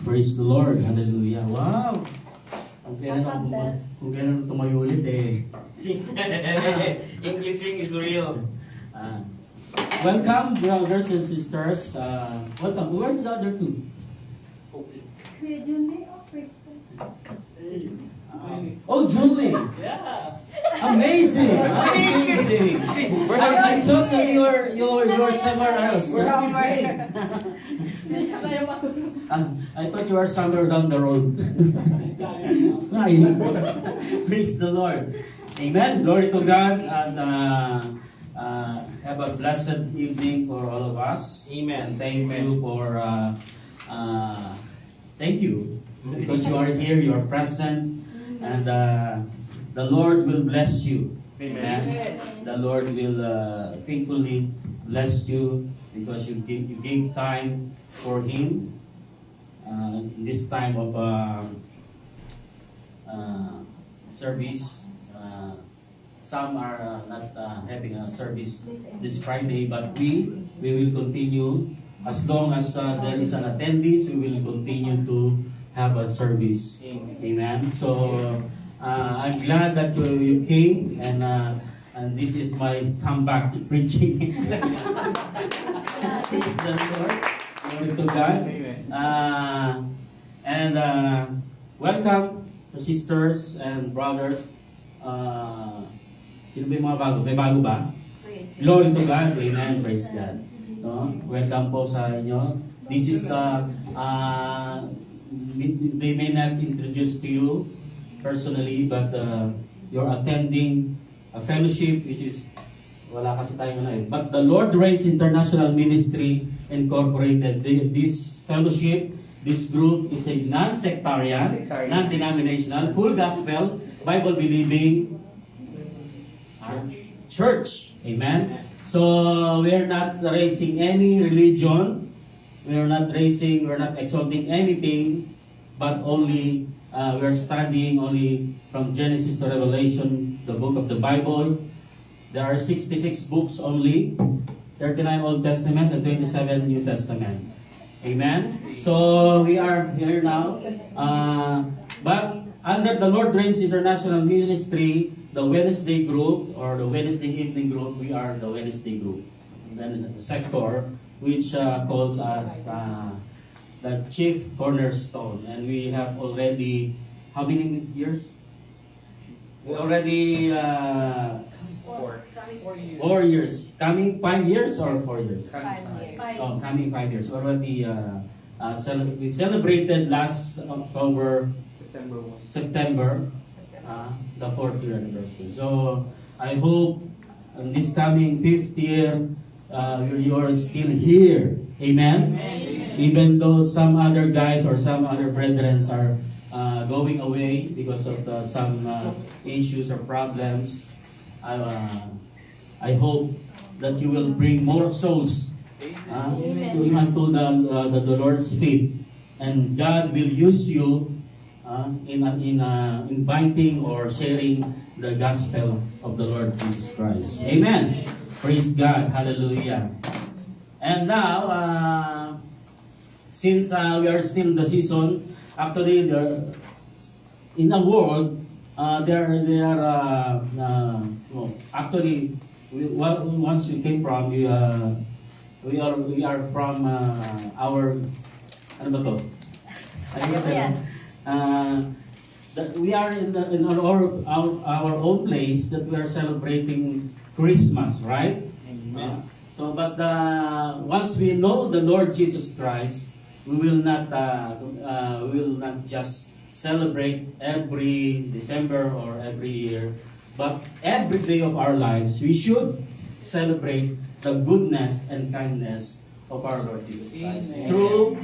Praise the Lord. Hallelujah. Wow! Kung kailan tumayo ulit eh. English is real. Welcome, brothers and sisters. Welcome. Where's the other two? Kuya Junley o Kristen? Oh, Julie. Yeah. Amazing. Amazing. I thought that you're somewhere else. I thought you were somewhere down the road. Praise the Lord. Amen. Glory to God. And have a blessed evening for all of us. Amen. Thank you for thank you because you are here, you are present, and the Lord will bless you. Amen. The Lord will faithfully bless you because you gave time for Him in this time of service. Some are not having a service this Friday, but we will continue. As long as there is an attendees, we will continue to have a service. Amen. So I'm glad that you came, and this is my comeback preaching. Praise the Lord. Glory to God. And welcome to sisters and brothers. Sino ba yung mga bago? May bago ba? Glory to God. Amen. Praise God. No? Welcome po sa inyo. This is the, they may not introduce to you personally, but you're attending a fellowship which is, wala kasi tayo na eh. But the Lord Reigns International Ministry Incorporated, this fellowship, this group is a non-sectarian, non-denominational, full gospel, Bible-believing church. Amen. So we are not raising any religion. We are not exalting anything, but only we are studying only from Genesis to Revelation, the book of the Bible. There are 66 books only, 39 Old Testament and 27 New Testament. Amen. So we are here now, but under the Lord Reigns International Ministry, the Wednesday group or the Wednesday evening group, we are the Wednesday group. Then the sector, which calls us the chief cornerstone, and we have already how many years? We already 4 years. Coming 5 years or 4 years? 5 years. Oh, coming 5 years. Already we celebrated last October, September, the 4th year anniversary. So I hope in this coming 5th year, you are still here. Amen? Amen. Even though some other guys or some other brethren are going away because of some issues or problems, I hope that you will bring more souls to the Lord's feet, and God will use you in inviting or sharing the gospel of the Lord Jesus Christ. Amen. Praise God. Hallelujah. And now, since we are still in the season, actually, in the world, actually, once we came from, we are from our, ano ba to? That we are in our own place that we are celebrating Christmas, right? Amen. But once we know the Lord Jesus Christ, we will not just celebrate every December or every year, but every day of our lives we should celebrate the goodness and kindness of our Lord Jesus Christ. Through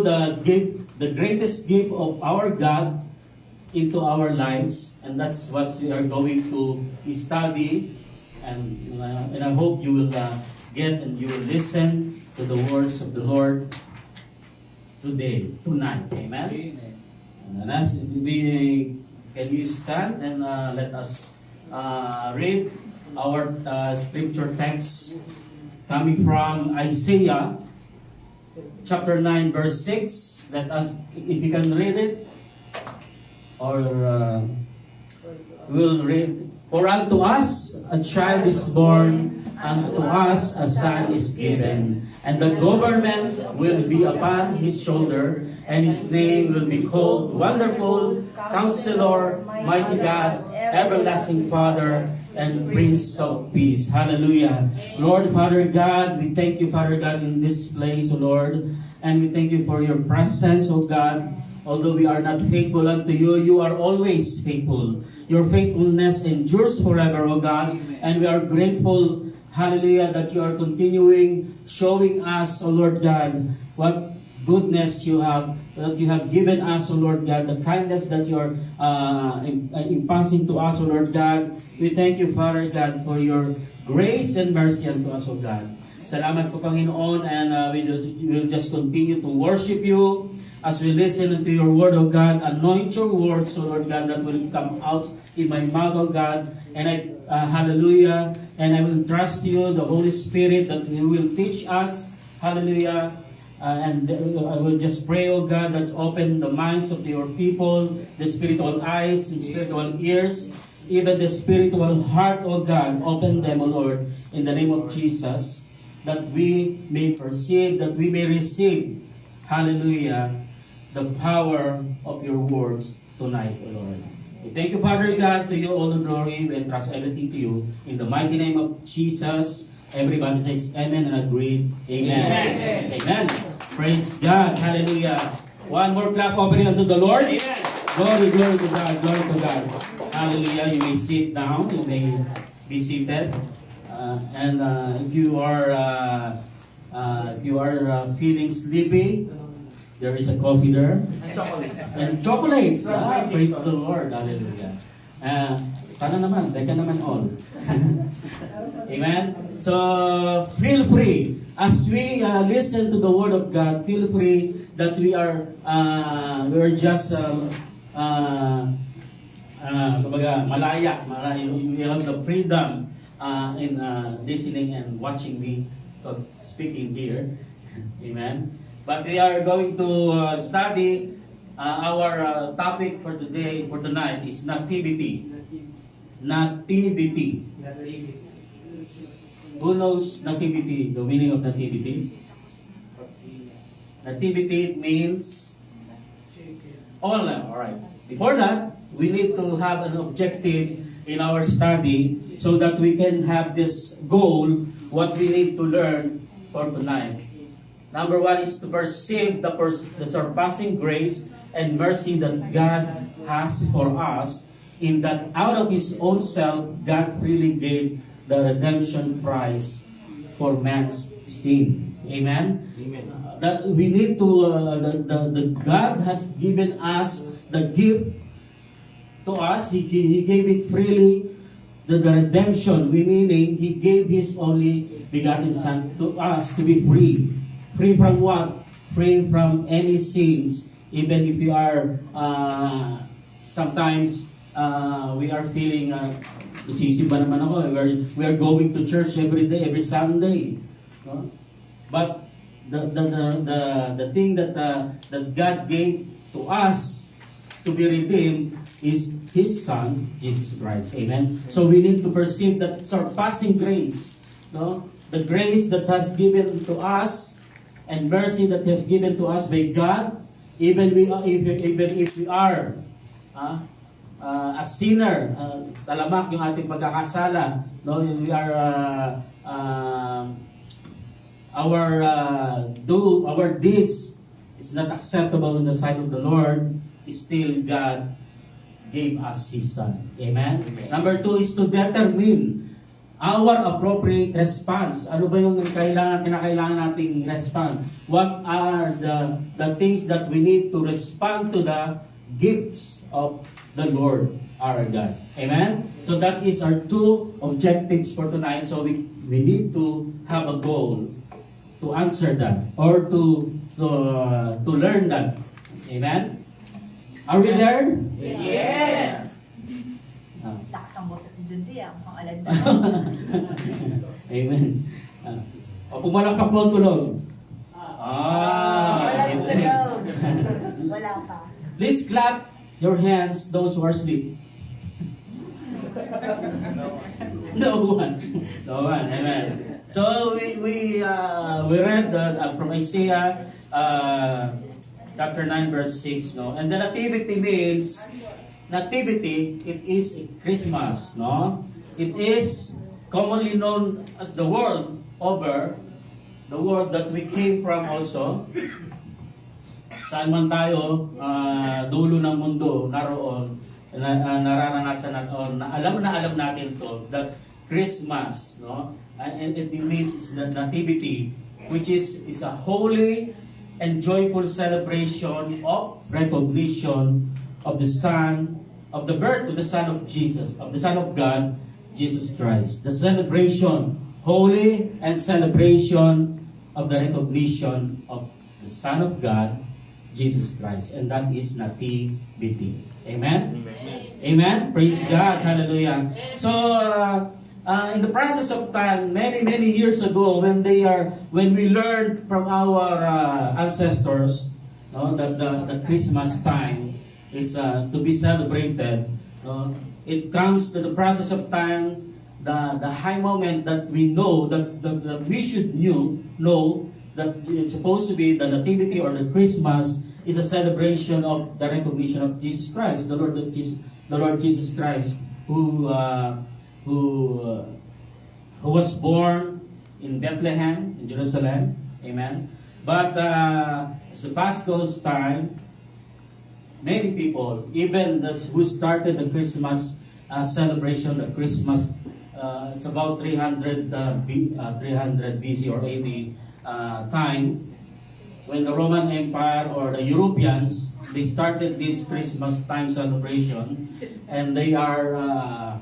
the gift, the greatest gift of our God into our lives, and that's what we are going to study. And I hope you will get and you will listen to the words of the Lord tonight. Amen. And as can you stand and let us read our scripture text coming from Isaiah chapter 9, verse 6. Let us, if you can read it, or we'll read. For unto us a child is born, unto us a son is given, and the government will be upon his shoulder, and his name will be called Wonderful, Counselor, Mighty God, Everlasting Father, and Prince of Peace. Hallelujah. Lord, Father God, we thank you, Father God, in this place, O Lord, and we thank you for your presence, O God. Although we are not faithful unto you, you are always faithful. Your faithfulness endures forever, O God. And we are grateful, hallelujah, that you are continuing showing us, O Lord God, what goodness you have, that you have given us, O Lord God, the kindness that you are imparting to us, O Lord God. We thank you, Father God, for your grace and mercy unto us, O God. Salamat po, Panginoon, and we will just continue to worship you as we listen to your word, O God. Anoint your words, O Lord God, that will come out in my mouth, O God. And hallelujah, and I will trust you, the Holy Spirit, that you will teach us, hallelujah. And I will just pray, O God, that open the minds of your people, the spiritual eyes, and spiritual ears, even the spiritual heart, O God. Open them, O Lord, in the name of Jesus, that we may perceive, that we may receive, hallelujah, the power of your words tonight, O Lord. We thank you, Father God, to you all the glory. We entrust everything to you. In the mighty name of Jesus, everybody says amen and agree. Amen. Amen. Amen. Praise God. Hallelujah. One more clap offering unto the Lord. Amen. Glory, glory to God. Glory to God. Hallelujah. You may sit down. You may be seated. And if you are feeling sleepy, there is a coffee there. Chocolate. And chocolates. Praise the Lord. Hallelujah. Sana naman. Beka naman all. Amen. So, feel free. As we listen to the Word of God, feel free that we're just kumbaga, malaya. We have the freedom in listening and watching me speaking here. Amen. But we are going to study our topic for today, for tonight is nativity. Nativity. Who knows nativity? The meaning of nativity? Nativity means all right. Before that, we need to have an objective in our study so that we can have this goal, what we need to learn for tonight. Number one is to perceive the surpassing grace and mercy that God has for us, in that out of His own self, God really gave the redemption price for man's sin. Amen? Amen. That we need to, the God has given us the gift to us. He gave it freely, the redemption, meaning He gave His only begotten Son to us to be free. Free from what? Free from any sins. Even if you are, sometimes, we are feeling, isisip ba naman ako? We are going to church every day, every Sunday. No? But the thing that God gave to us to be redeemed is His Son, Jesus Christ. Amen? So we need to perceive that surpassing grace. No? The grace that has given to us and mercy that has given to us by God, even if we are a sinner, talamak yung ating pagkakasala, no, we are our deeds is not acceptable in the sight of the Lord. Still, God gave us His Son. Amen. Amen. Number two is to determine our appropriate response. Ano ba yung kinakailangan nating respond? What are the things that we need to respond to the gifts of the Lord our God? Amen? So that is our two objectives for tonight. So we need to have a goal to answer that or to learn that. Amen? Are we there? Yes! Lakas ang boses ni Jundi, mukhang alad na. Amen. O pumalakpak po ang tulog. Wala hindi. tulog. Wala pa. Please clap your hands, those who are asleep. No one. No one. Amen. So we read from Isaiah chapter 9 verse 6, no? And the nativity means nativity, it is Christmas, no? It is commonly known as the world over, the world that we came from also. Saan man tayo, dulo ng mundo, naroon, nararanasan natin, or alam natin to, that Christmas, no? And it means it's the nativity, which is a holy and joyful celebration of recognition of the Son, of the birth of the Son of Jesus, of the Son of God, Jesus Christ. The celebration, holy and celebration of the recognition of the Son of God, Jesus Christ. And that is nativity. Amen? Amen? Praise God. Hallelujah. So, in the process of time, many years ago, when we learned from our ancestors, no, that the Christmas time is to be celebrated, it comes to the process of time, the high moment that we know that we should know that it's supposed to be the nativity or the Christmas is a celebration of the recognition of Jesus Christ, the Lord Jesus Christ, who was born in Bethlehem, in Jerusalem. Amen. But as the past goes time, many people, even those who started the Christmas celebration, the Christmas, it's about 300 BC or AD time, when the Roman Empire or the Europeans, they started this Christmas time celebration, and they are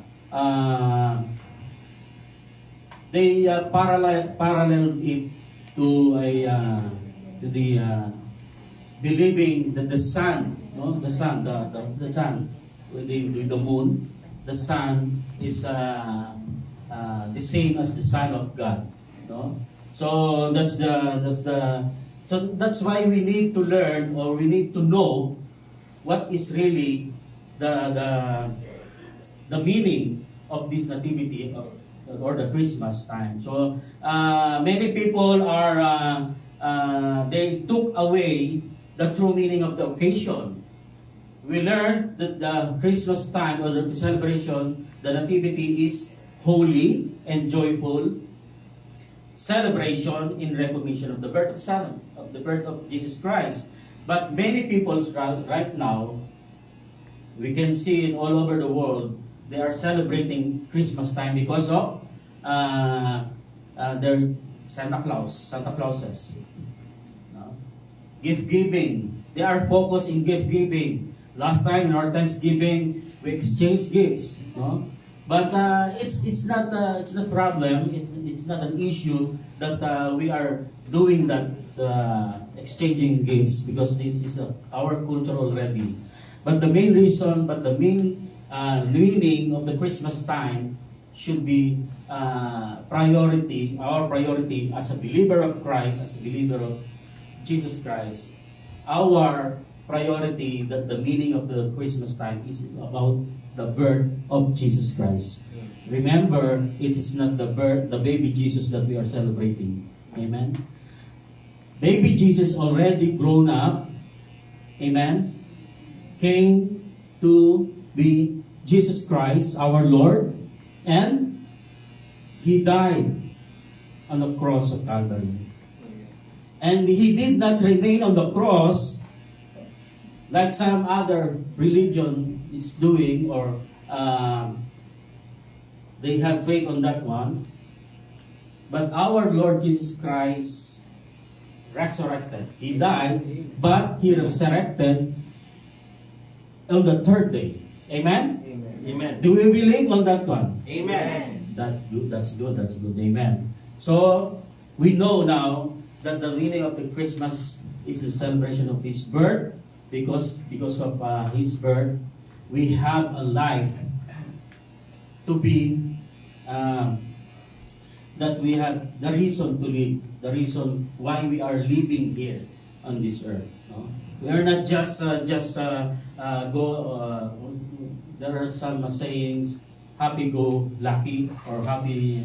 parallel it to the believing that the sun, no, the sun with the moon, the sun is the same as the Son of God, no. So that's why we need to learn, or we need to know what is really the meaning of this nativity or the Christmas time. So many people they took away the true meaning of the occasion. We learned that the Christmas time or the celebration, the nativity is holy and joyful celebration in recognition of the birth of Son, of the birth of Jesus Christ. But many people right now, we can see it all over the world, they are celebrating Christmas time because of their Santa Clauses. No? Gift giving. They are focused in gift giving. Last time in our Thanksgiving, we exchanged gifts. No? But it's not a problem. It's not an issue that we are doing that exchanging gifts, because this is our culture already. But the main reason, meaning of the Christmas time should be priority. Our priority as a believer of Christ, as a believer of Jesus Christ. Our priority, that the meaning of the Christmas time is about the birth of Jesus Christ. Remember, it is not the baby Jesus that we are celebrating. Amen. Baby Jesus already grown up. Amen. Came to be Jesus Christ, our Lord, and He died on the cross of Calvary. And He did not remain on the cross like some other religion is doing, or they have faith on that one. But our Lord Jesus Christ resurrected. He died, but He resurrected on the third day. Amen? Amen. Do we believe on that one? Amen. That's good. Amen. So, we know now that the meaning of the Christmas is the celebration of His birth. Because of His birth, we have a life to be that we have the reason to live, the reason why we are living here on this earth. No? We are not just there are some sayings, happy go lucky, or happy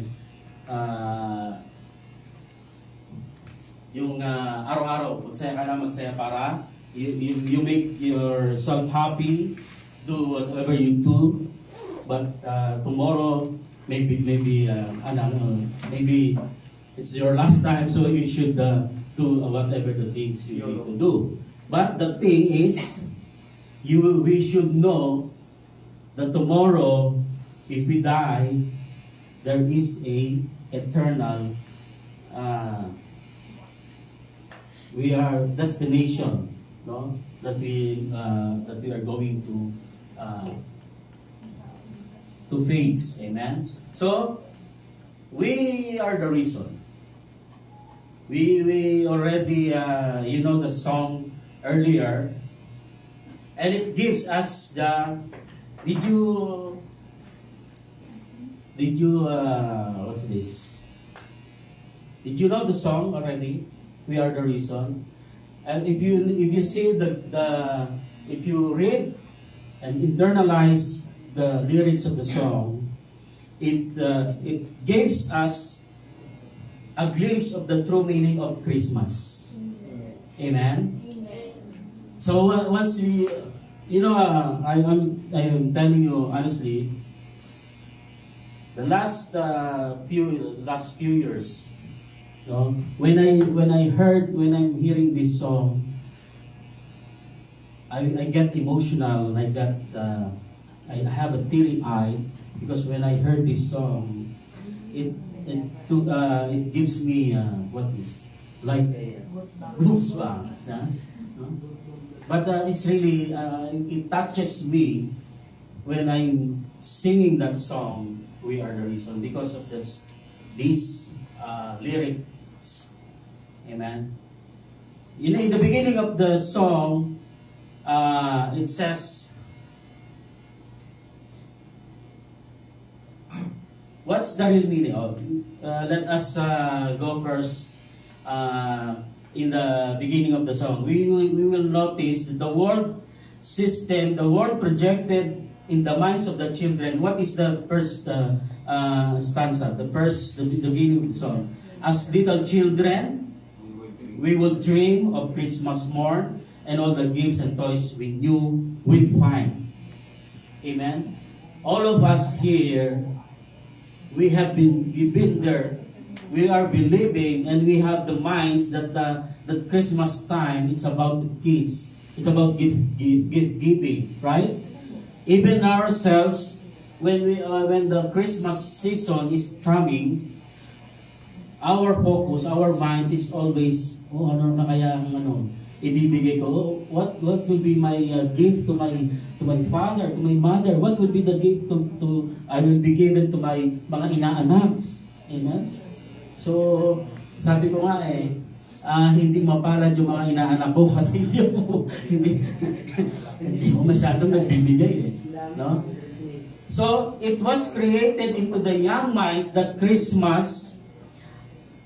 yung araw-araw magsaya ka na, magsaya para you make yourself happy, do whatever you do, but tomorrow maybe it's your last time, so you should do whatever the things you need to do. But the thing is, we should know that tomorrow, if we die, there is a eternal we are destination, no? That we are going to face. Amen. So we are the reason. We already the song earlier, and it gives us the. Did you what's this? Did you know the song already? We are the reason. And if you see if you read and internalize the lyrics of the song, it gives us a glimpse of the true meaning of Christmas. Amen. So once we, I am telling you honestly, the last few years. So when I'm hearing this song, I get emotional, and I have a teary eye, because when I heard this song, it gives me like goosebumps. No? But it's really it touches me when I'm singing that song. We are the reason, because of this lyrics. Amen. In the beginning of the song, it says, what's the real meaning of? Let us go first. In the beginning of the song, we will notice the word system, the word projected in the minds of the children. What is the first stanza? The beginning of the song. As little children, we will dream of Christmas morn, and all the gifts and toys we knew we'd find. Amen. All of us here, we've been there. We are believing, and we have the minds that the Christmas time, it's about the kids. It's about gift giving, right? Even ourselves, when the Christmas season is coming, our focus, our minds is always, ano na kaya ibibigay ko? What will be my gift to my father, to my mother? What will be the gift to I will be given to my mga inaanak? Amen. So, sabi ko nga hindi mapalad yung mga inaanak ko kasi hindi ko masyadong nagbibigay no? So, it was created into the young minds that Christmas,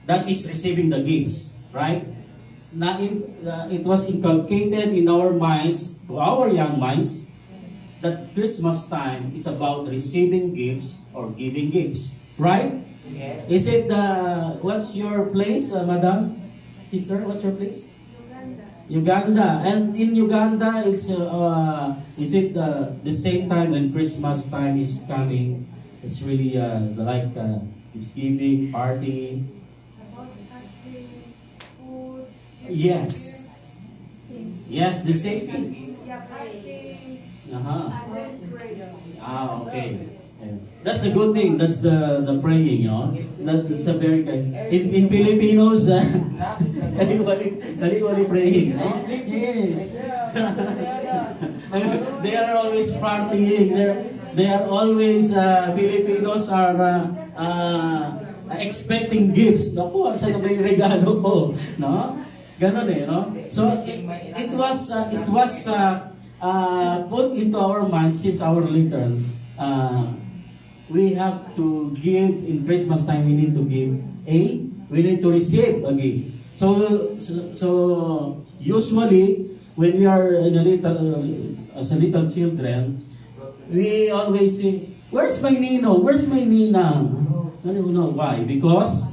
that is receiving the gifts, right? It was inculcated in our minds, to our young minds, that Christmas time is about receiving gifts or giving gifts, right? Yes. Is it what's your place, madam? Sister, what's your place? Uganda. And in Uganda, it's is it the same time when Christmas time is coming? It's really like Thanksgiving party. Yes. Yes, the same thing. Okay. That's a good thing. That's the praying, That's a very good. In Filipinos, kali praying, Yes. They are always partying. They are always Filipinos are expecting gifts. Naku, saan ba yung regalo ko, no? Ganon no? So it was put into our minds since our little we have to give in Christmas time. We need to give we need to receive a gift. So usually when we are in a little as a little children, we always say, "Where's my Nino? Where's my Nina?" I don't know why. Because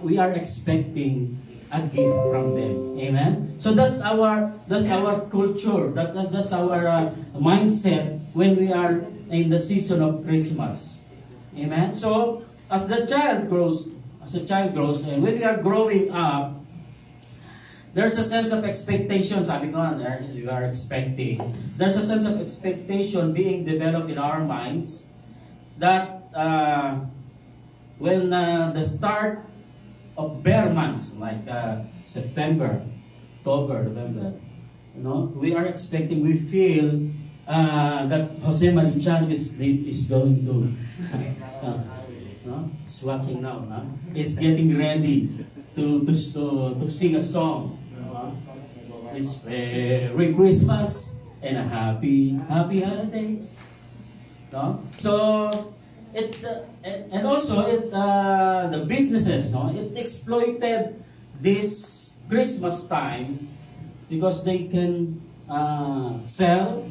we are expecting a gift from them. Amen. So that's our culture. That's our mindset when we are in the season of Christmas. Amen. So as a child grows, and when we are growing up, there's a sense of expectation. Sabi ko, you are expecting. There's a sense of expectation being developed in our minds that when the start of bare months, like September, October, November, we are expecting, we feel that Jose Marichan is going to, it's watching now, it's getting ready to sing a song. It's Merry Christmas and a happy holidays. No? So it's and also the businesses, it exploited this Christmas time because they can sell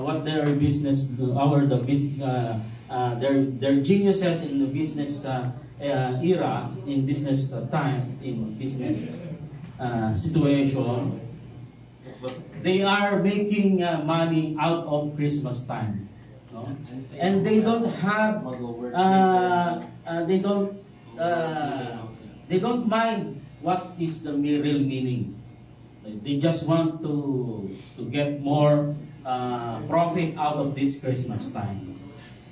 what their business, their geniuses in the business era, in business time, in business situation. They are making money out of Christmas time, and they don't have they don't mind what is the real meaning. They just want to get more profit out of this Christmas time.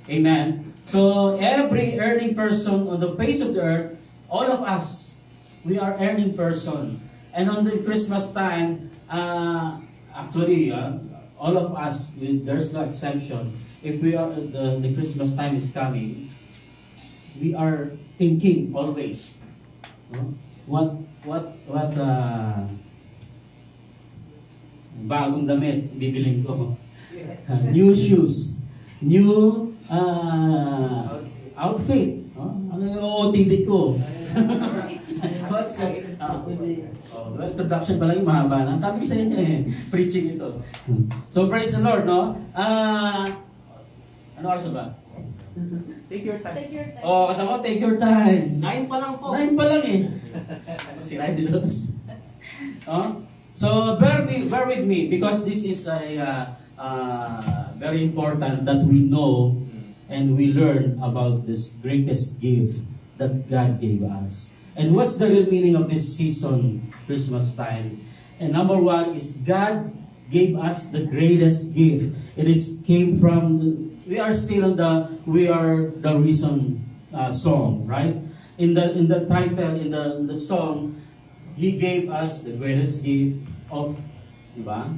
Amen. So every earning person on the face of the earth, all of us, we are earning person. And on the Christmas time, actually, all of us, there's no exception. If we are the Christmas time is coming, we are thinking always, what bagong damit bibiling ko, new shoes, new outfit, ano yung OOTD ko. What's introduction pala yung mahaba na. Sabi ko sa inyo preaching ito. So praise the Lord, ano oras ba? Take your time. Kata mo, take your time. 9 pa lang po. 9 pa lang Si Ryan Dilos. So bear with me because this is a very important that we know and we learn about this greatest gift that God gave us. And what's the real meaning of this season, Christmas time? And number one is God gave us the greatest gift. And it came from, we are still on We Are the Reason song, right? In the title, in the song, He gave us the greatest gift of, diba?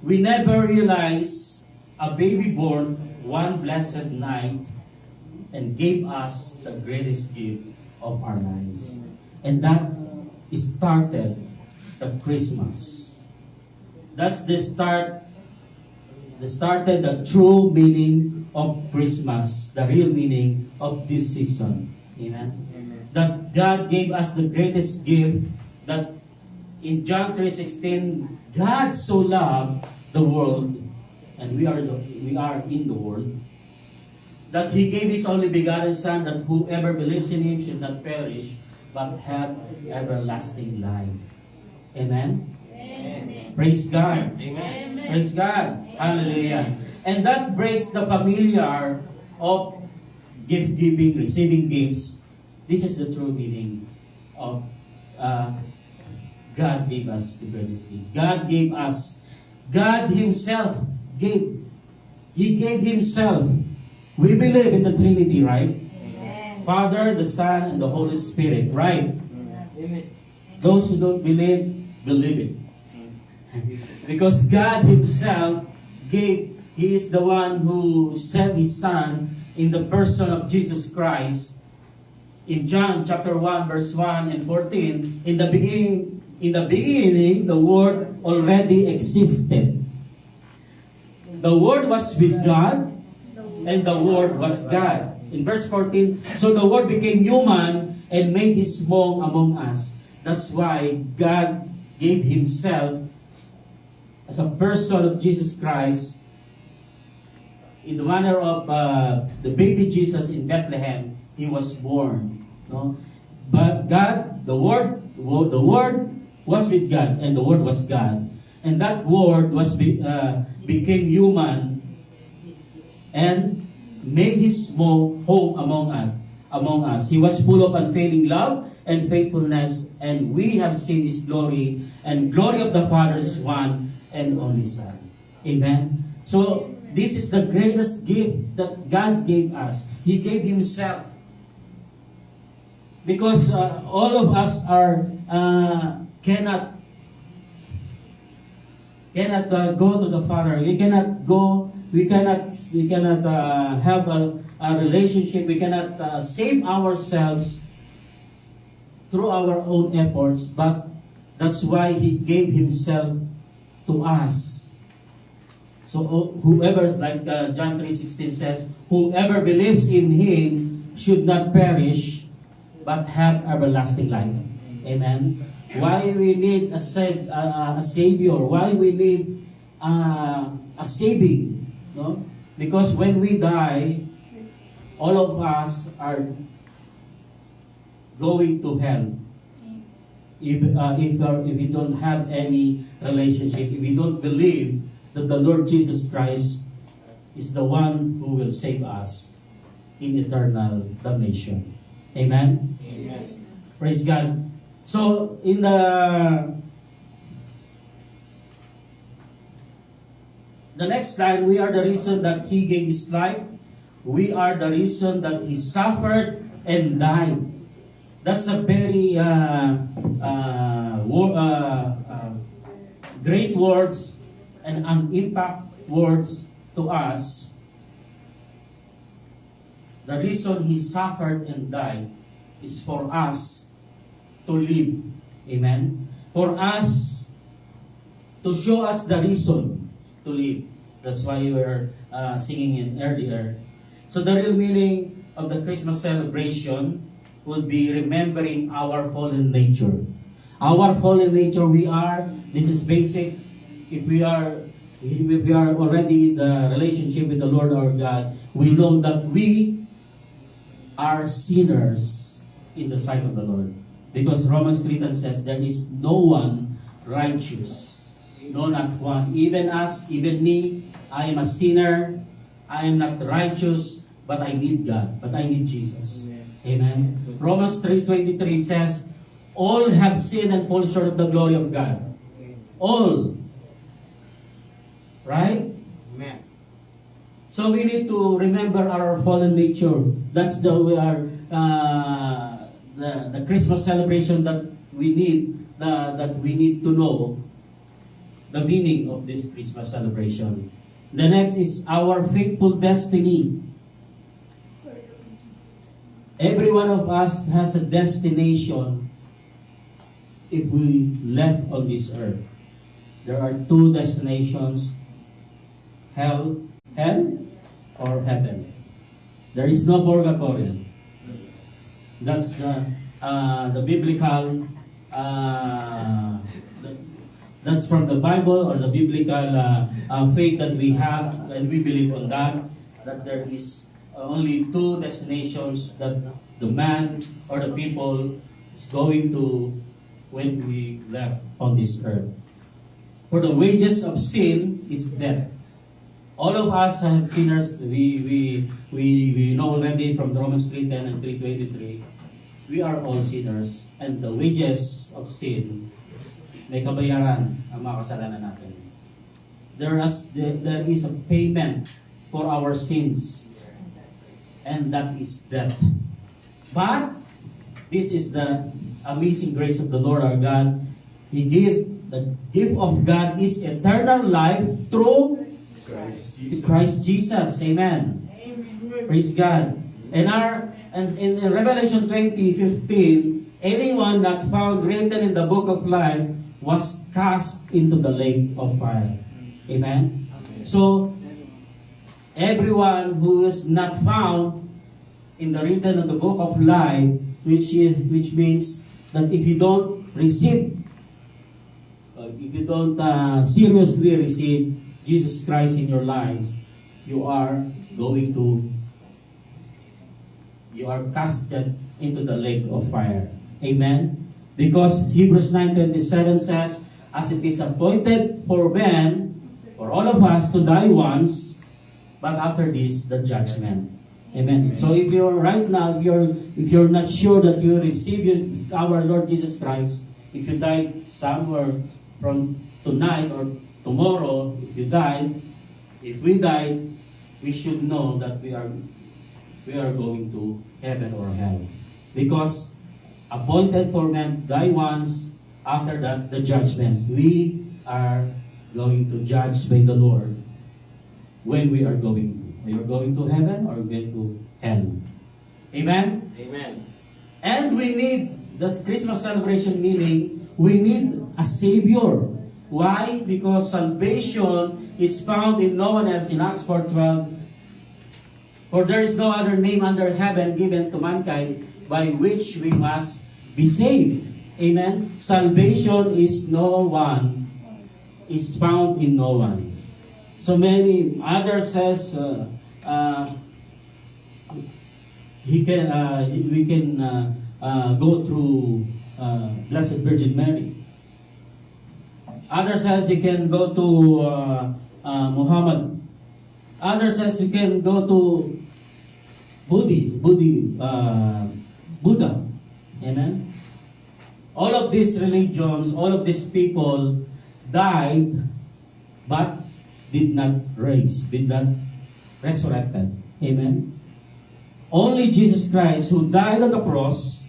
We never realize a baby born one blessed night and gave us the greatest gift of our lives. And that started the Christmas. That's the true meaning of Christmas, the real meaning of this season. Amen? That God gave us the greatest gift, that in John 3:16, God so loved the world, and we are in the world, that He gave His only begotten Son, that whoever believes in Him should not perish, but have everlasting life. Amen? Amen. Praise God. Amen. Praise God. Hallelujah. And that breaks the familiar of gift giving, receiving gifts. This is the true meaning of God gave us the greatest gift. God gave us. God Himself gave. He gave Himself. We believe in the Trinity, right? Amen. Father, the Son, and the Holy Spirit, right? Amen. Those who don't believe it. Because God Himself gave, He is the one who sent His Son in the person of Jesus Christ. In John chapter 1, verse 1 and 14, in the beginning, the Word already existed. the Word was with God, and the Word was God. In verse 14, so the Word became human and made His home among us. That's why God gave Himself as a person of Jesus Christ in the manner of the baby Jesus in Bethlehem. He was born. No? But God, the Word was with God, and the Word was God. And that Word became human and made His home among us. He was full of unfailing love and faithfulness, and we have seen His glory and glory of the Father's one and only Son. Amen. So this is the greatest gift that God gave us. He gave Himself. Because all of us cannot go to the Father. We cannot go. We cannot have a relationship. We cannot save ourselves through our own efforts. But that's why He gave Himself to us. So whoever, like John 3:16 says, whoever believes in Him should not perish, but have everlasting life. Amen. Why we need a Savior? Why we need a saving? No? Because when we die, all of us are going to hell. If we don't have any relationship, if we don't believe that the Lord Jesus Christ is the one who will save us in eternal damnation. Amen? Amen. Praise God. So, in the next line, we are the reason that He gave His life. We are the reason that He suffered and died. That's a very great words and an impact words to us. The reason He suffered and died is for us to live. Amen? For us to show us the reason to live. That's why we were singing it earlier. So the real meaning of the Christmas celebration will be remembering our fallen nature. Our fallen nature, this is basic. If we are already in the relationship with the Lord our God, we know that we are sinners in the sight of the Lord. Because Romans 3:10 says, there is no one righteous. No, not one. Even me, I am a sinner. I am not righteous, but I need God. But I need Jesus. Amen. Romans 3:23 says, all have sinned and fall short of the glory of God. All. Right? Amen. So we need to remember our fallen nature. That's the Christmas celebration that we need to know the meaning of this Christmas celebration. The next is our faithful destiny. Every one of us has a destination if we left on this earth. There are two destinations, hell or heaven. There is no purgatory. That's the biblical, that's from the Bible or the biblical faith that we have, and we believe on that there is only two destinations that the man or the people is going to when we left on this earth. For the wages of sin is death. All of us have sinners. We know already from Romans 3:10 and 3:23. We are all sinners, and the wages of sin, may kabayaran ang mga kasalanan natin. There is a payment for our sins, and that is death. But this is the amazing grace of the Lord our God. The gift of God is eternal life through Christ Jesus. Amen. Praise God. And in Revelation 20:15, anyone not found written in the book of life was cast into the lake of fire. Amen. So everyone who is not found in the written of the book of life, which means that if you don't receive, if you don't seriously receive Jesus Christ in your lives, you are casted into the lake of fire. Amen? Because Hebrews 9:27 says, as it is appointed for men, for all of us to die once, but after this, the judgment. Amen. So if you're right now, if you're not sure that you receive our Lord Jesus Christ, if you died somewhere from tonight or tomorrow, if we died, we should know that we are going to heaven or hell. Because appointed for men die once, after that the judgment. We are going to judge by the Lord when we are going to. You're going to heaven or going to hell. Amen? Amen. And we need, that Christmas celebration meaning, we need a Savior. Why? Because salvation is found in no one else in Acts 4:12. For there is no other name under heaven given to mankind by which we must be saved. Amen? Salvation is found in no one. So many others says we can go through Blessed Virgin Mary. Others says you can go to Muhammad. Others says you can go to Buddha. Amen. All of these religions, all of these people died, but did not resurrected. Amen. Only Jesus Christ, who died on the cross,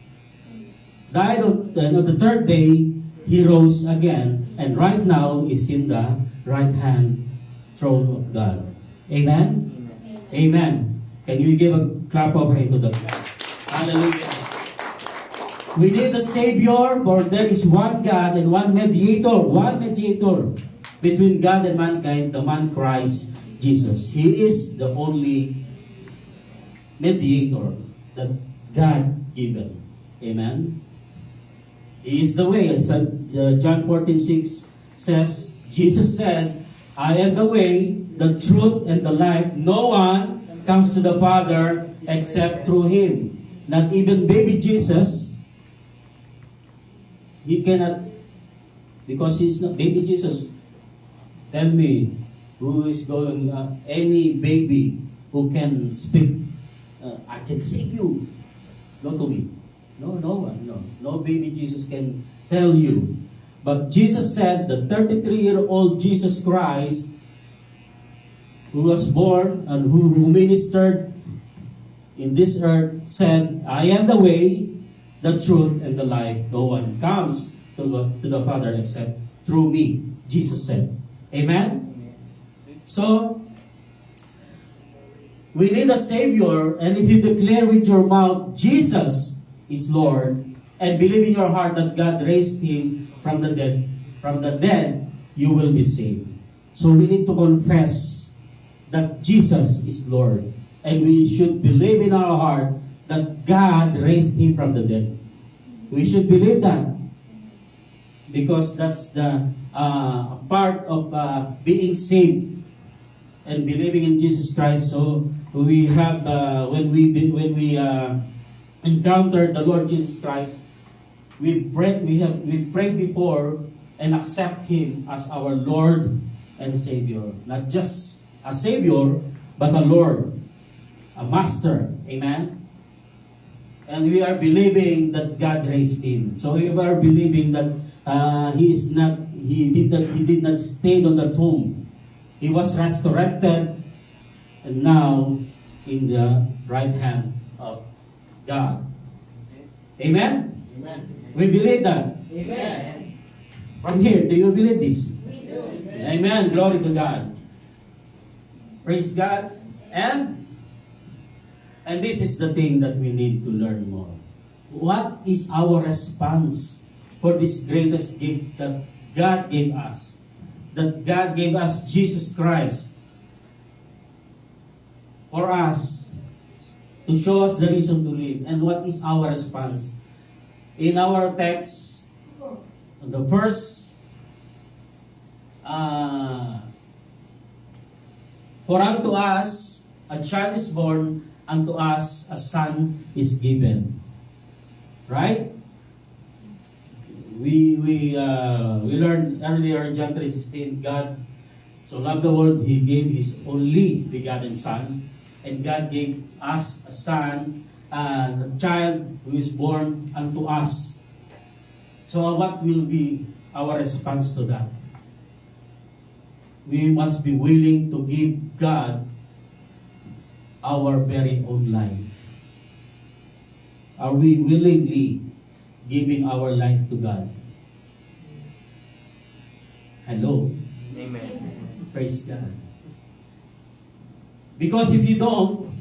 died on the third day, He rose again, and right now is in the right hand throne of God. Amen? Amen. Can you give a clap of hand to the God? Hallelujah. We need a Savior, for there is one God and one mediator between God and mankind, the man Christ Jesus. He is the only mediator that God given. Amen. He is the way. John 14:6 says, Jesus said, I am the way, the truth, and the life. No one comes to the Father except through Him. Not even baby Jesus. He cannot, because He's not baby Jesus. Tell me, who is going, any baby who can speak, I can save you. Go to me. No one. No baby Jesus can tell you. But Jesus said, the 33-year-old Jesus Christ, who was born and who ministered in this earth, said, I am the way, the truth, and the life. No one comes to the Father except through me, Jesus said. Amen? So, we need a Savior, and if you declare with your mouth, Jesus is Lord, and believe in your heart that God raised Him from the dead, you will be saved. So we need to confess that Jesus is Lord, and we should believe in our heart that God raised Him from the dead. We should believe that, because that's the part of being saved and believing in Jesus Christ. So we have when we encountered the Lord Jesus Christ, we prayed before and accept Him as our Lord and Savior. Not just a Savior, but a Lord, a Master. Amen. And we are believing that God raised Him. So we are believing that He did not stay on the tomb. He was resurrected, and now in the right hand of God. Amen? Amen. We believe that. Amen. From here, do you believe this? We do. Amen. Glory to God. Praise God. And this is the thing that we need to learn more. What is our response for this greatest gift that God gave us? That God gave us Jesus Christ. for us to show us the reason to live. And what is our response? In our text, the first, for unto us a child is born, unto us a son is given. Right? We learned earlier in John 3:16, God so loved the world, He gave His only begotten Son, and God gave us a son, a child who is born unto us. So what will be our response to that? We must be willing to give God our very own life. Are we willingly giving our life to God? Hello? Amen. Praise God. Because if you don't,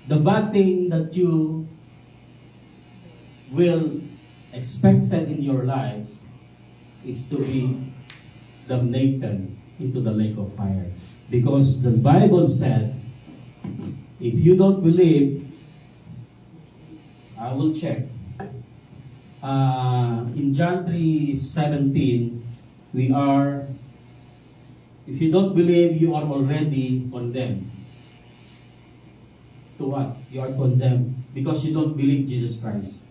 the bad thing that you will expected in your lives is to be damned into the lake of fire. Because the Bible said, if you don't believe, I will check. In John 3:17, we are, if you don't believe, you are already condemned. To what? You are condemned because you don't believe Jesus Christ.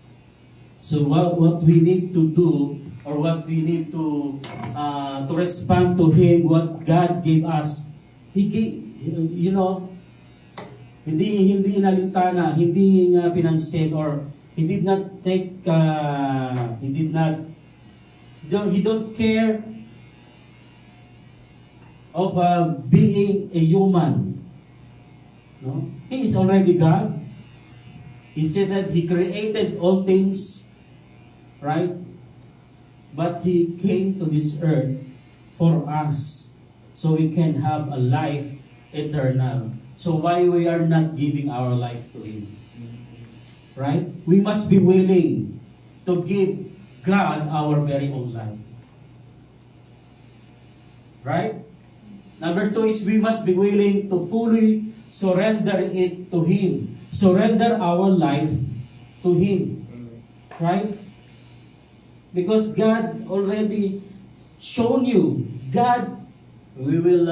So what we need to do, or what we need to respond to Him, what God gave us, He gave, hindi inalintana, hindi niya pinansin, or He did not take, He don't care of being a human. No? He is already God. He said that He created all things, right? But He came to this earth for us, so we can have a life eternal. So why we are not giving our life to Him? Right? We must be willing to give God our very own life. Right? Number 2 is we must be willing to fully surrender it to Him. Surrender our life to Him. Right? Because God already shown you. God, we will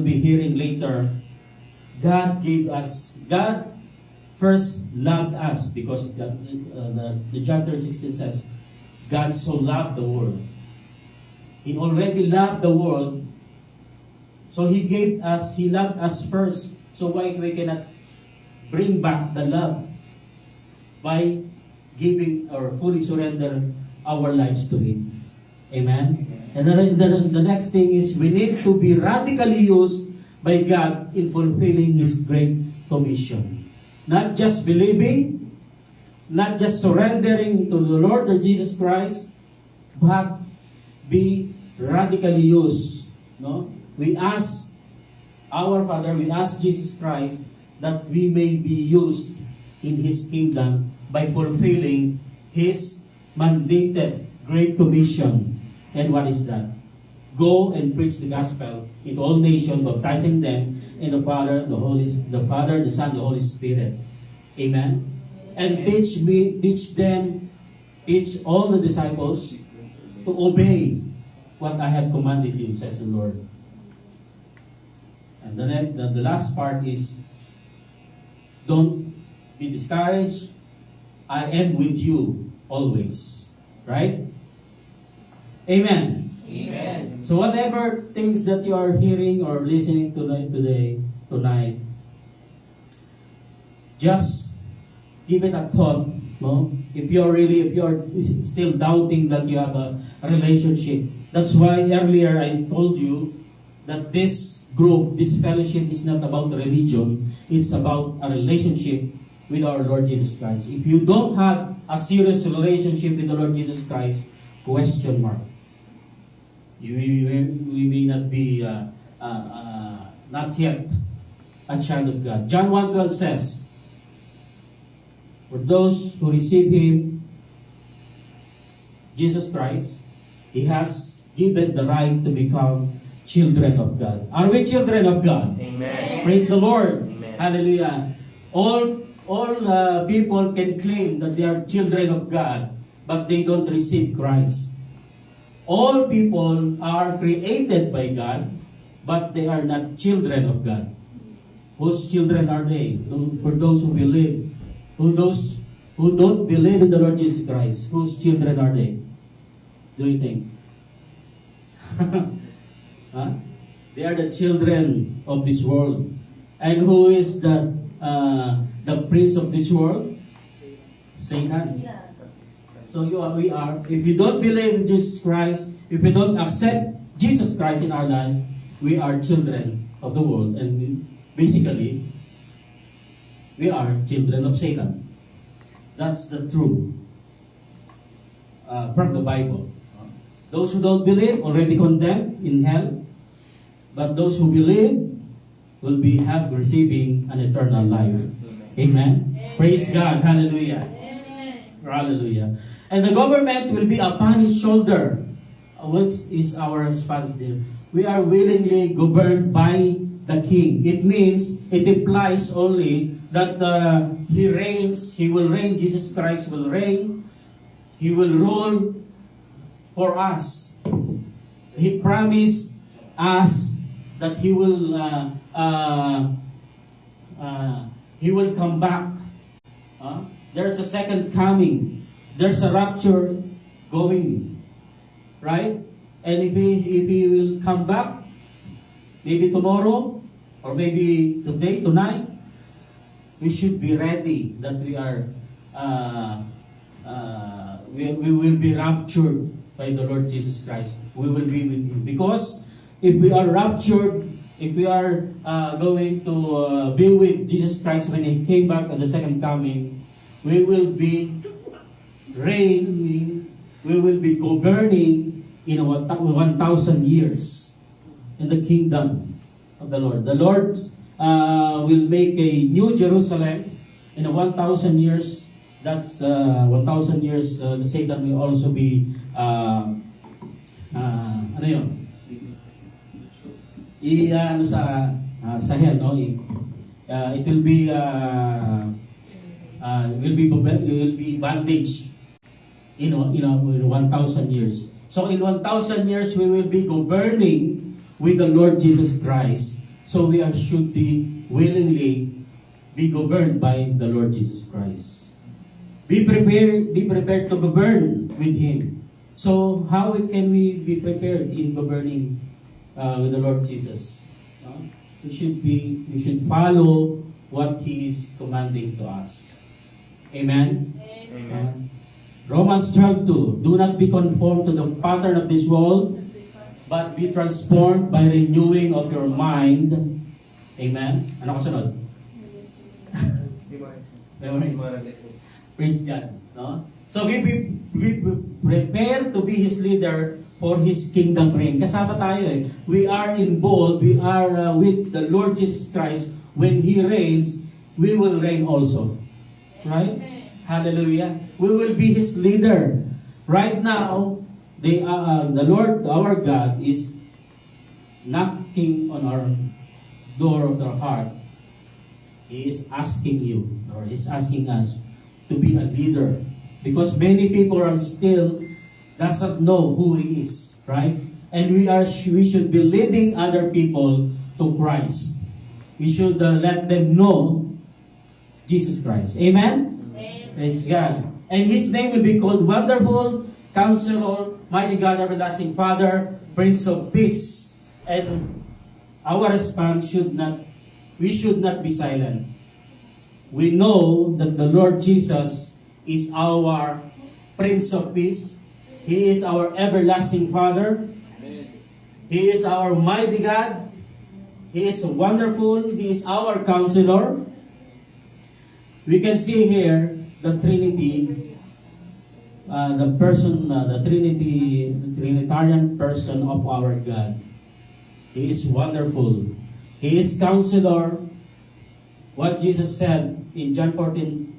be hearing later. God gave us. God first loved us because the John 3:16 says, God so loved the world. He already loved the world. So He gave us, He loved us first. So why we cannot bring back the love? By giving or fully surrender our lives to Him. Amen? And the next thing is we need to be radically used by God in fulfilling His great commission. Not just believing, not just surrendering to the Lord or Jesus Christ, but be radically used. No? We ask our Father, we ask Jesus Christ that we may be used in His kingdom by fulfilling His mandated Great Commission. And what is that? Go and preach the gospel in all nations, baptizing them in the Father, the Son, the Holy Spirit. Amen. And teach all the disciples to obey what I have commanded you, says the Lord. And then the last part is, don't be discouraged. I am with you always. Right? Amen. Amen. So whatever things that you are hearing or listening tonight, just give it a thought. No? If you're still doubting that you have a relationship, that's why earlier I told you that this group, this fellowship is not about religion. It's about a relationship with our Lord Jesus Christ. If you don't have a serious relationship with the Lord Jesus Christ, question mark. We may not be not yet a child of God. John 1:12 says, for those who receive Him, Jesus Christ, He has given the right to become children of God. Are we children of God? Amen. Praise the Lord. Amen. Hallelujah. All people can claim that they are children of God, but they don't receive Christ. All people are created by God, but they are not children of God. Whose children are they? For those who believe. Those who don't believe in the Lord Jesus Christ, whose children are they? Do you think? Huh? They are the children of this world. And who is the prince of this world? Satan. So we are. If you don't believe in Jesus Christ, if you don't accept Jesus Christ in our lives, we are children of the world, and basically, we are children of Satan. That's the truth from the Bible. Those who don't believe already condemned in hell, but those who believe will be receiving an eternal life. Amen. Praise God. Hallelujah. Hallelujah. And the government will be upon his shoulder. What is our response there? We are willingly governed by the king. It means, it implies only that he reigns, he will reign, Jesus Christ will reign, he will rule for us. He promised us that he will come back. There's a second coming. There's a rapture going, right? And if he will come back, maybe tomorrow, or maybe today, tonight, we should be ready that we are, we will be raptured by the Lord Jesus Christ. We will be with Him. Because if we are raptured, if we are going to be with Jesus Christ when He came back at the second coming, we will be reigning, we will be governing in 1,000 years in the kingdom of the Lord. The Lord will make a new Jerusalem in 1,000 years. That's 1,000 years. The Satan will also be ano yun? Ano sa hell, no? It will be bondage in 1,000 years. So in 1,000 years we will be governing with the Lord Jesus Christ. So we should be willingly be governed by the Lord Jesus Christ. Be prepared to govern with Him. So how can we be prepared in governing with the Lord Jesus? We should follow what He is commanding to us. Amen? Amen. Romans 12:2. Do not be conformed to the pattern of this world, but be transformed by renewing of your mind. Amen? Ano kasunod? Memorize. Praise God. No? So we prepare to be His leader for His kingdom reign. Kasama tayo eh. We are involved, we are with the Lord Jesus Christ. When He reigns, we will reign also. Right? Hallelujah. We will be His leader. Right now, the Lord, our God, is knocking on our door of our heart. He is asking you, or He is asking us to be a leader. Because many people are still doesn't know who He is, right? And we should be leading other people to Christ. We should let them know Jesus Christ. Amen? Praise God. And His name will be called Wonderful, Counselor, Mighty God, Everlasting Father, Prince of Peace. And our response we should not be silent. We know that the Lord Jesus is our Prince of Peace. He is our Everlasting Father. He is our Mighty God. He is wonderful. He is our Counselor. We can see here the Trinity, the Trinitarian person of our God. He is wonderful. He is Counselor. What Jesus said in John 14,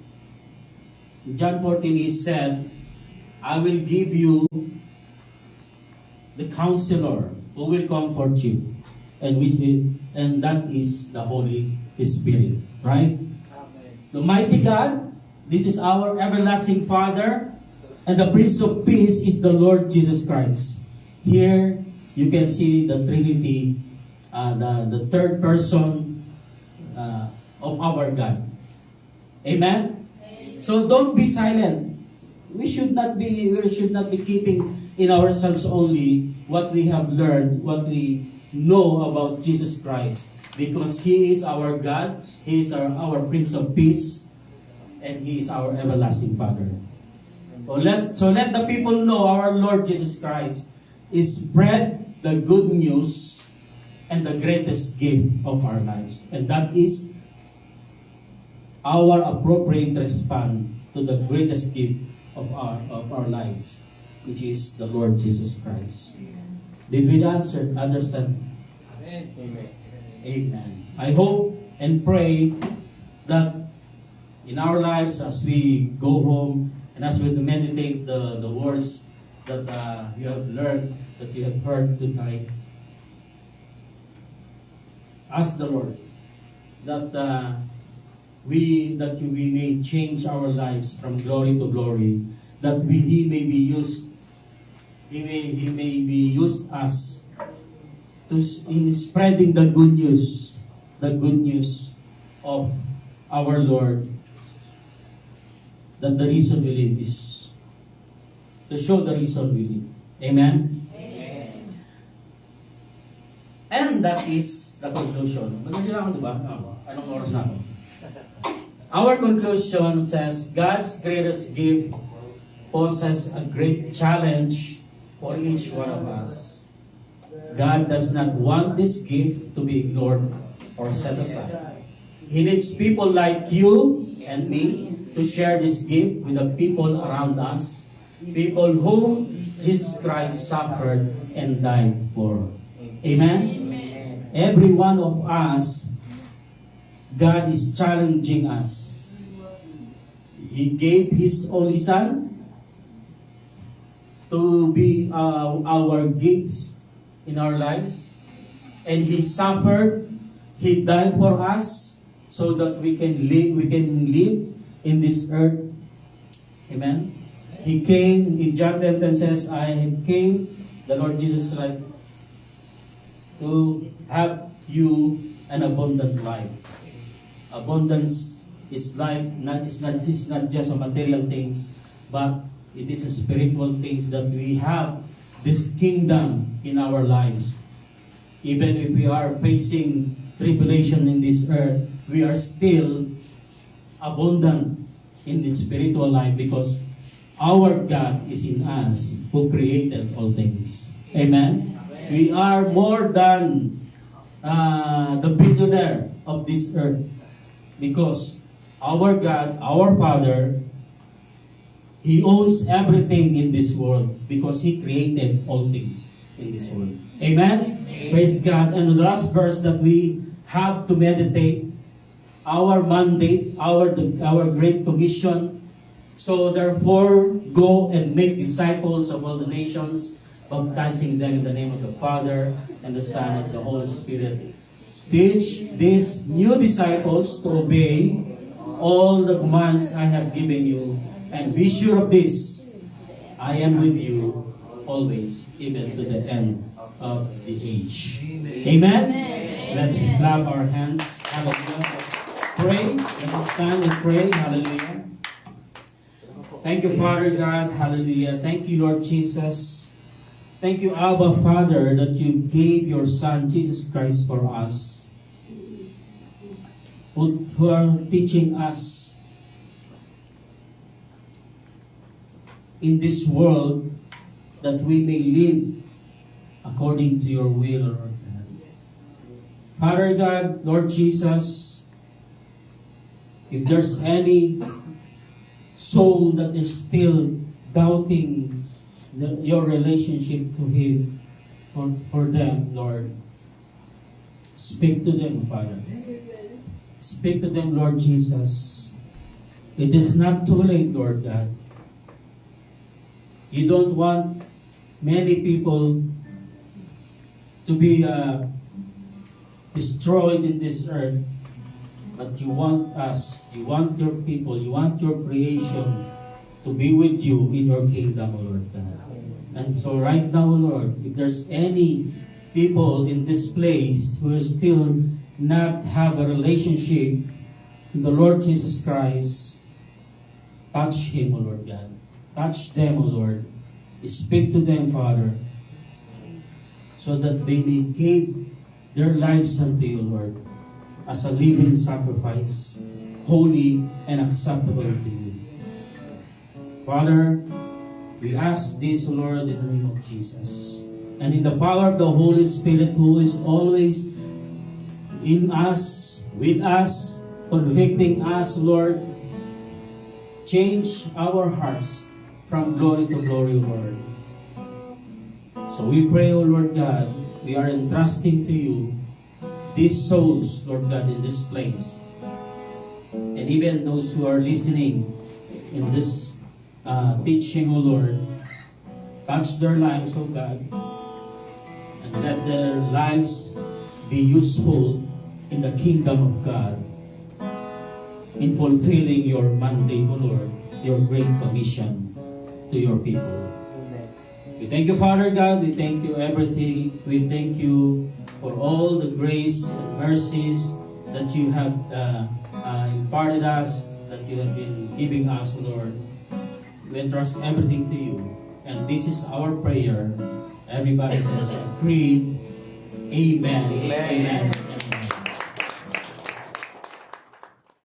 He said, I will give you the Counselor who will comfort you, and that is the Holy Spirit, right? The mighty God, this is our everlasting Father, and the Prince of Peace is the Lord Jesus Christ. Here you can see the Trinity, the third person of our God. Amen. So don't be silent. We should not be keeping in ourselves only what we have learned, what we know about Jesus Christ, because He is our God, He is our Prince of Peace, and He is our everlasting Father. So let the people know our Lord Jesus Christ is spread the good news and the greatest gift of our lives, and that is our appropriate response to the greatest gift of our lives, which is the Lord Jesus Christ. Did we understand? Amen. Amen. I hope and pray that in our lives, as we go home and as we meditate the words that you have learned, that you have heard tonight, ask the Lord that we may change our lives from glory to glory, that He may be used us in spreading the good news of our Lord, that the reason we live is to show the reason we live. Amen? Amen. And that is the conclusion. Magandang ako, diba? Anong oras na ako? Our conclusion says, God's greatest gift poses a great challenge for each one of us. God does not want this gift to be ignored or set aside. He needs people like you and me to share this gift with the people around us, people whom Jesus Christ suffered and died for. Amen? Amen. Every one of us, God is challenging us. He gave His only Son to be our gifts in our lives. And He suffered, He died for us so that we can live in this earth. Amen. He came, in John 10:10 says, I came, the Lord Jesus said, to have you an abundant life. Abundance is life, it's not just a material things, but it is a spiritual things that we have this kingdom in our lives. Even if we are facing tribulation in this earth, we are still abundant in the spiritual life because our God is in us who created all things. Amen? We are more than the billionaire of this earth because our God, our Father, He owns everything in this world because He created all things in this world. Amen? Praise God. And the last verse that we have to meditate, our mandate, our great commission. So therefore, go and make disciples of all the nations, baptizing them in the name of the Father and the Son and the Holy Spirit. Teach these new disciples to obey all the commands I have given you, and be sure of this, I am with you always, even to the end of the age. Amen? Let's clap our hands. Hallelujah. Let's pray. Let us stand and pray. Hallelujah. Thank you, Father God. Hallelujah. Thank you, Lord Jesus. Thank you, Abba, Father, that you gave your Son, Jesus Christ, for us, who are teaching us in this world that we may live according to your will, Lord God. Father God, Lord Jesus, if there's any soul that is still doubting your relationship to Him, for them, Lord, speak to them, Father. Speak to them, Lord Jesus. It is not too late, Lord God. You don't want many people to be destroyed in this earth, but you want us, you want your people, you want your creation to be with you in your kingdom, O Lord God. And so right now, Lord, if there's any people in this place who still not have a relationship with the Lord Jesus Christ, touch him, O Lord God. Touch them, O Lord. Speak to them, Father, so that they may give their lives unto you, Lord, as a living sacrifice, holy and acceptable to you. Father, we ask this, Lord, in the name of Jesus, and in the power of the Holy Spirit, who is always in us, with us, convicting us, Lord. Change our hearts from glory to glory, Lord. So we pray, O Lord God, we are entrusting to you these souls, Lord God, in this place. And even those who are listening in this teaching, O Lord, touch their lives, O God, and let their lives be useful in the kingdom of God, in fulfilling your mandate, O Lord, your great commission to your people. We thank you, Father God. We thank you everything. We thank you for all the grace and mercies that you have imparted us, that you have been giving us, Lord. We entrust everything to you. And this is our prayer. Everybody says, agree. Amen. Amen. Amen.